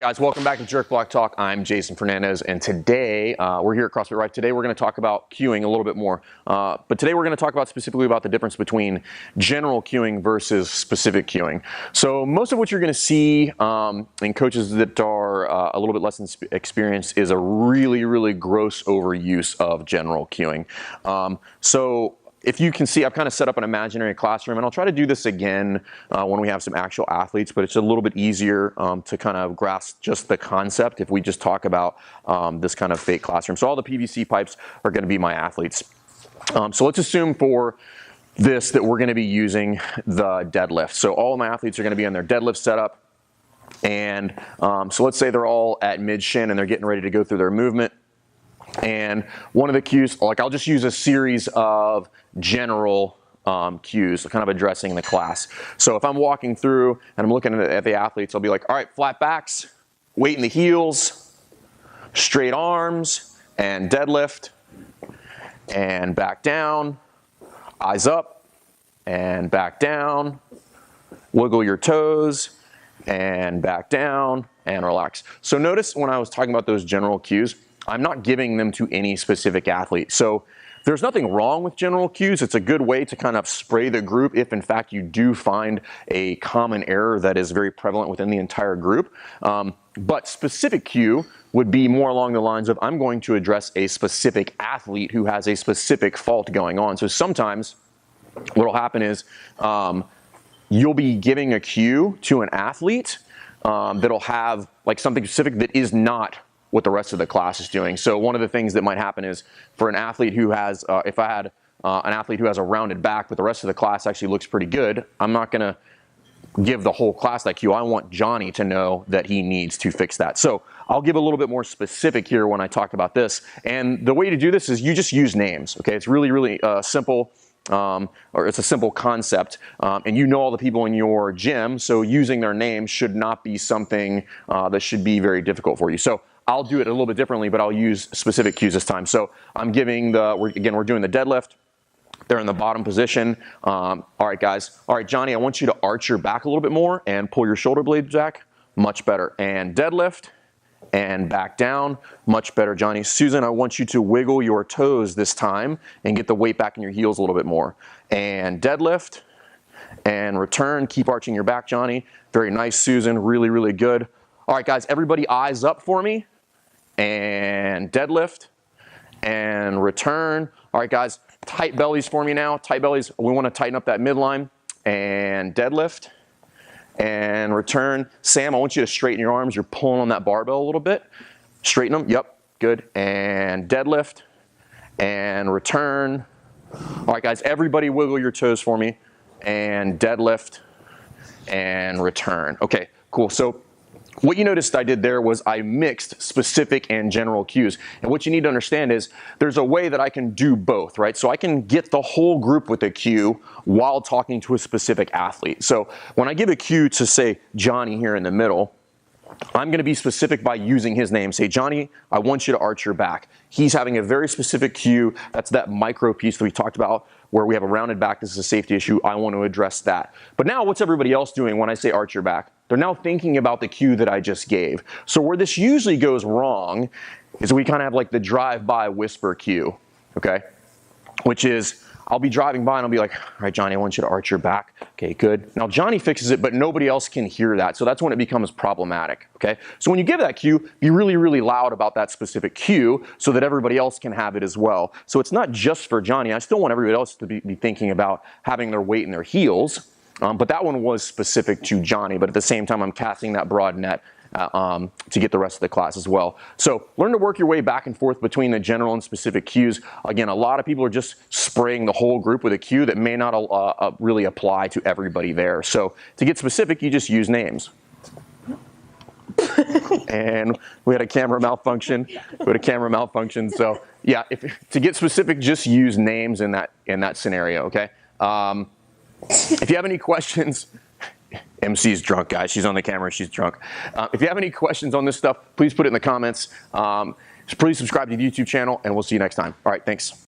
Guys, welcome back to Jerk Block Talk. I'm Jason Fernandez, and today we're here at CrossFit Right. Today we're going to talk about cueing a little bit more, but today we're going to talk about specifically about the difference between general cueing versus specific cueing. So most of what you're going to see in coaches that are a little bit less experienced is a really gross overuse of general cueing. So if you can see, I've kind of set up an imaginary classroom, and I'll try to do this again when we have some actual athletes, but it's a little bit easier to kind of grasp just the concept if we just talk about this kind of fake classroom. So all the PVC pipes are going to be my athletes. So let's assume for this that we're going to be using the deadlift. So all of my athletes are going to be on their deadlift setup, and so let's say they're all at mid-shin and they're getting ready to go through their movement. And one of the cues, like I'll just use a series of general cues, kind of addressing the class. So if I'm walking through and I'm looking at the athletes, I'll be like, all right, flat backs, weight in the heels, straight arms, and deadlift, and back down, eyes up, and back down, wiggle your toes, and back down, and relax. So notice when I was talking about those general cues, I'm not giving them to any specific athlete. So there's nothing wrong with general cues. It's a good way to kind of spray the group if in fact you do find a common error that is very prevalent within the entire group. But specific cue would be more along the lines of I'm going to address a specific athlete who has a specific fault going on. So sometimes what will happen is you'll be giving a cue to an athlete that'll have like something specific that is not what the rest of the class is doing. So one of the things that might happen is for an athlete who has, if I had an athlete who has a rounded back, but the rest of the class actually looks pretty good, I'm not going to give the whole class that cue. I want Johnny to know that he needs to fix that. So I'll give a little bit more specific here when I talk about this. And the way to do this is you just use names. Okay, it's really simple. Or it's a simple concept, and you know all the people in your gym, so using their names should not be something that should be very difficult for you. So I'll do it a little bit differently, but I'll use specific cues this time. So I'm giving we're doing the deadlift. They're in the bottom position. All right, guys. All right, Johnny, I want you to arch your back a little bit more and pull your shoulder blades back. Much better. And deadlift and back down. Much better, Johnny. Susan, I want you to wiggle your toes this time and get the weight back in your heels a little bit more. And deadlift and return. Keep arching your back, Johnny. Very nice, Susan. Really good. All right, guys, everybody eyes up for me. And deadlift and return. All right, guys, tight bellies for me now. Tight bellies, we want to tighten up that midline. And deadlift and return. Sam, I want you to straighten your arms. You're pulling on that barbell a little bit. Straighten them. Yep, good. And deadlift and return. All right, guys, everybody wiggle your toes for me. And deadlift and return. Okay, cool. So what you noticed I did there was I mixed specific and general cues. And what you need to understand is there's a way that I can do both, right? So I can get the whole group with a cue while talking to a specific athlete. So when I give a cue to, say, Johnny here in the middle, I'm going to be specific by using his name. Say, Johnny, I want you to arch your back. He's having a very specific cue. That's that micro piece that we talked about where we have a rounded back. This is a safety issue. I want to address that. But now what's everybody else doing when I say arch your back? They're now thinking about the cue that I just gave. So where this usually goes wrong is we kind of have like the drive-by whisper cue, okay? Which is I'll be driving by and I'll be like, all right, Johnny, I want you to arch your back. Okay, good. Now Johnny fixes it, but nobody else can hear that. So that's when it becomes problematic, okay? So when you give that cue, be really loud about that specific cue so that everybody else can have it as well. So it's not just for Johnny. I still want everybody else to be thinking about having their weight in their heels. But that one was specific to Johnny, but at the same time, I'm casting that broad net to get the rest of the class as well. So learn to work your way back and forth between the general and specific cues. Again, a lot of people are just spraying the whole group with a cue that may not really apply to everybody there. So to get specific, you just use names. And we had a camera malfunction. So yeah, to get specific, just use names in that scenario. Okay. If you have any questions, MC's drunk, guys. She's on the camera. She's drunk. If you have any questions on this stuff, please put it in the comments. Please subscribe to the YouTube channel, and we'll see you next time. All right. Thanks.